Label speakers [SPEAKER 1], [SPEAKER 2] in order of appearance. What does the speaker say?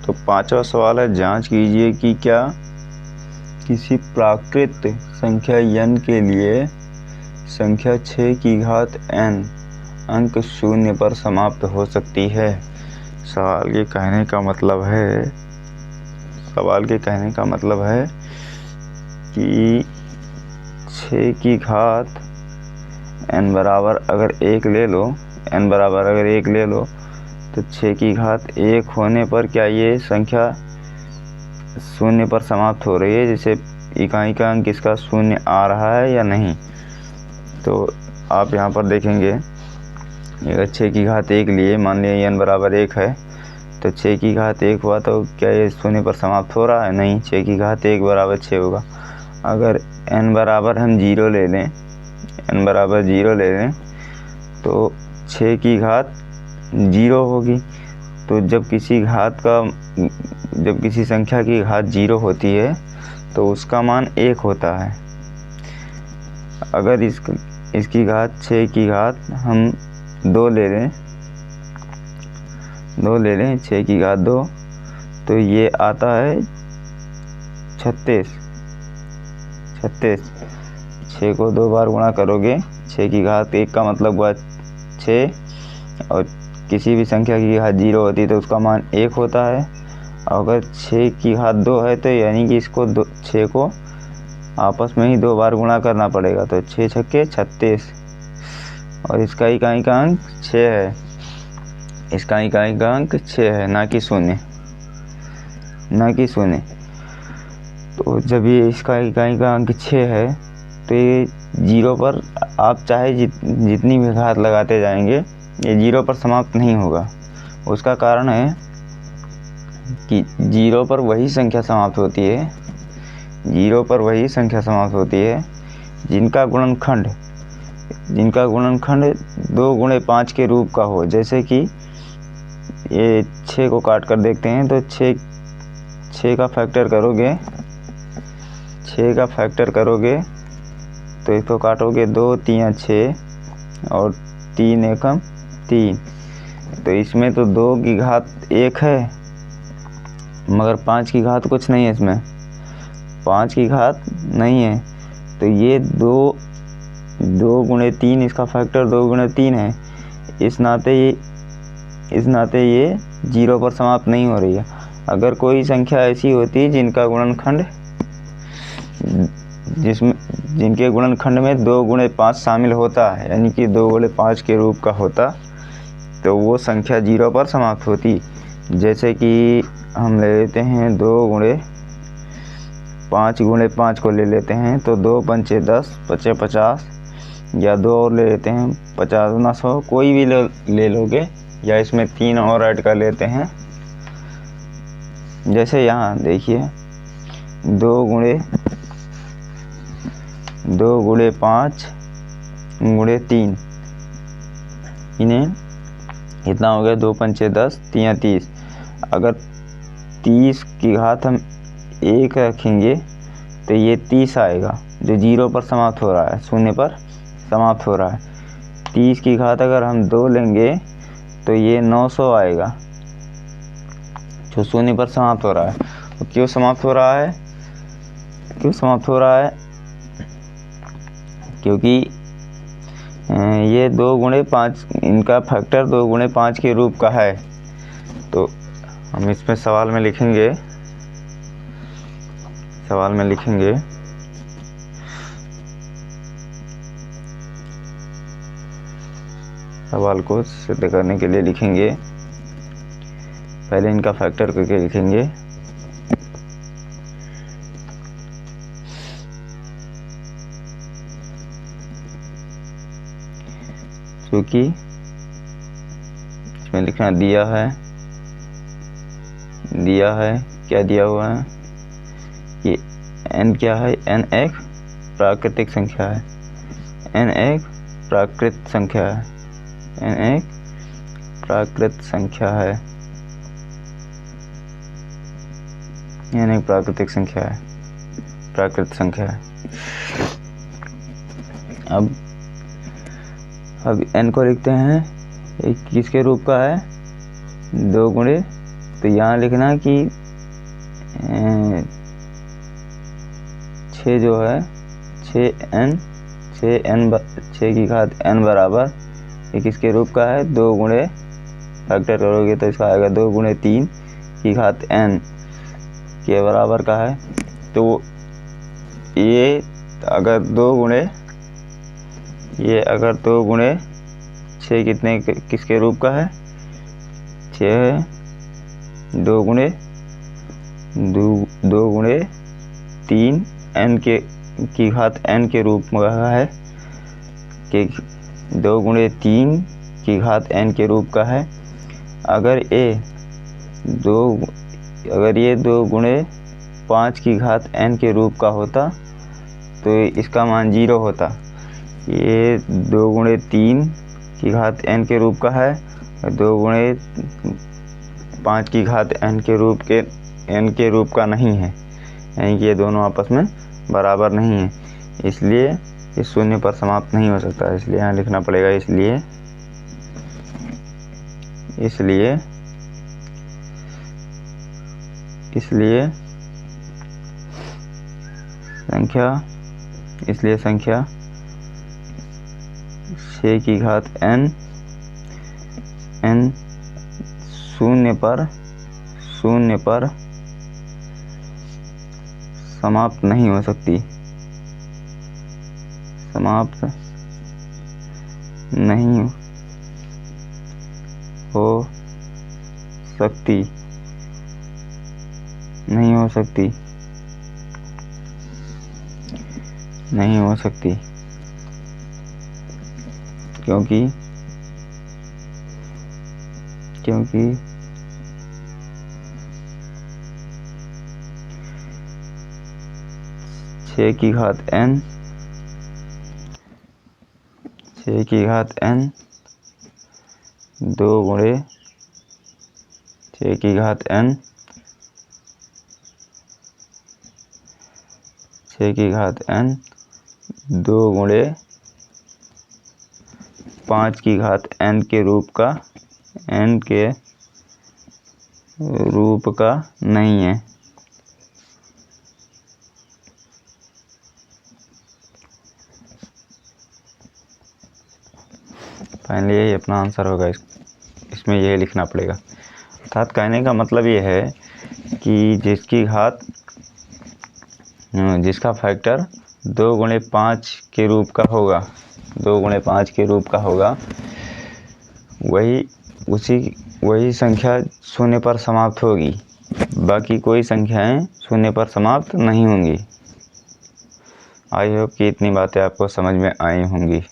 [SPEAKER 1] तो पांचवा सवाल है, जांच कीजिए कि क्या किसी प्राकृत संख्या n के लिए संख्या 6 की घात n अंक शून्य पर समाप्त हो सकती है। सवाल के कहने का मतलब है कि 6 की घात n बराबर अगर 1 ले लो तो 6 की घात 1 होने पर क्या ये संख्या शून्य पर समाप्त हो रही है, जैसे इकाई का अंक इसका शून्य आ रहा है या नहीं। तो आप यहाँ पर देखेंगे, अगर 6 की घात 1 लिए, मान लिया n बराबर 1 है, तो 6 की घात 1 हुआ तो क्या ये शून्य पर समाप्त हो रहा है? नहीं, 6 की घात 1 बराबर 6 होगा। अगर n बराबर हम 0 ले लें तो 6 की घात 0 होगी। तो जब किसी संख्या की घात 0 होती है तो उसका मान 1 होता है। अगर इसकी घात 6 की घात हम 2 ले लें 6 की घात 2, तो ये आता है 36। 6 को 2 बार गुणा करोगे, 6 की घात 1 का मतलब हुआ 6, और किसी भी संख्या की घात 0 होती है तो उसका मान 1 होता है। अगर 6 की घात 2 है तो यानी कि इसको 6 को आपस में ही 2 बार गुणा करना पड़ेगा, तो 6 छक्के 36, और इसका इकाई का अंक 6 है। इसका इकाई का अंक 6 है, ना कि शून्य। तो जब ये इसका इकाई का अंक 6 है तो ये 0 पर आप चाहे जितनी भी घात लगाते जाएंगे, ये 0 पर समाप्त नहीं होगा। उसका कारण है कि 0 पर वही संख्या समाप्त होती है जिनका गुणनखंड 2 गुणे 5 के रूप का हो। जैसे कि ये 6 को काट कर देखते हैं तो 6 का फैक्टर करोगे तो इसको काटोगे, 2 3 6 और 3 एकम 3, तो इसमें तो 2 की घात 1 है, मगर 5 की घात कुछ नहीं है, इसमें 5 की घात नहीं है। तो ये 2 गुणे 3, इसका फैक्टर 2 गुणे 3 है। इस नाते ये 0 पर समाप्त नहीं हो रही है। अगर कोई संख्या ऐसी होती जिनके गुणनखंड में 2 गुणे 5 शामिल होता है, यानी कि 2 गुणे 5 के रूप का होता, तो वो संख्या 0 पर समाप्त होती। जैसे कि हम ले लेते हैं 2 गुणे 5 को ले लेते हैं, तो 2 पंचे 10, 5 50, या 2 और ले लेते हैं 50 गुना 100, कोई भी ले लोगे, या इसमें 3 और ऐड कर लेते हैं। जैसे यहाँ देखिए 2 गुणे 5 गुणे 3, इन्हें इतना हो गया, 2 पंचे 10, 3 30। अगर 30 की घात हम 1 रखेंगे तो ये 30 आएगा, जो 0 पर समाप्त हो रहा है, शून्य पर समाप्त हो रहा है। 30 की घात अगर हम 2 लेंगे तो ये 900 आएगा, जो शून्य पर समाप्त हो रहा है। तो क्यों समाप्त हो रहा है? क्योंकि ये 2 गुणे 5, इनका फैक्टर 2 गुणे 5 के रूप का है। तो हम इसमें सवाल में लिखेंगे, सवाल को सिद्ध करने के लिए लिखेंगे, पहले इनका फैक्टर करके लिखेंगे। क्योंकि इसमें लिखना दिया है, क्या दिया हुआ है कि n क्या है, n एक प्राकृतिक संख्या है, n एक प्राकृत संख्या है। अब n को लिखते हैं, एक किसके रूप का है, 2 गुणे तो यहाँ लिखना कि 6 जो है 6 की घात n बराबर ये किसके रूप का है, 2 गुणे फैक्टर करोगे तो इसका आएगा 2 गुणे 3 की घात n के बराबर का है। तो ये अगर 2 गुणे 6 कितने किसके रूप का है, 6 2 गुणे 3 n की घात n के रूप में है कि 2 गुणे 3 की घात n के रूप का है। अगर ये 2 गुणे 5 की घात n के रूप का होता तो इसका मान 0 होता। ये 2 गुणे 3 की घात n के रूप का है और 2 गुणे 5 की घात n के रूप का नहीं है, यानी कि ये दोनों आपस में बराबर नहीं है, इसलिए ये शून्य पर समाप्त नहीं हो सकता। इसलिए यहाँ लिखना पड़ेगा इसलिए संख्या 6 की घात n शून्य पर समाप्त नहीं हो सकती, नहीं हो सकती क्योंकि 6 की घात n 2 गुणे 6 की घात n 2 गुणे 5 की घात n के रूप का नहीं है। फाइनली यही अपना आंसर होगा, इसमें यही लिखना पड़ेगा। अर्थात कहने का मतलब ये है कि जिसका फैक्टर 2 गुणे 5 के रूप का होगा, वही संख्या शून्य पर समाप्त होगी, बाकी कोई संख्याएं शून्य पर समाप्त नहीं होंगी। आई होप कि इतनी बातें आपको समझ में आई होंगी।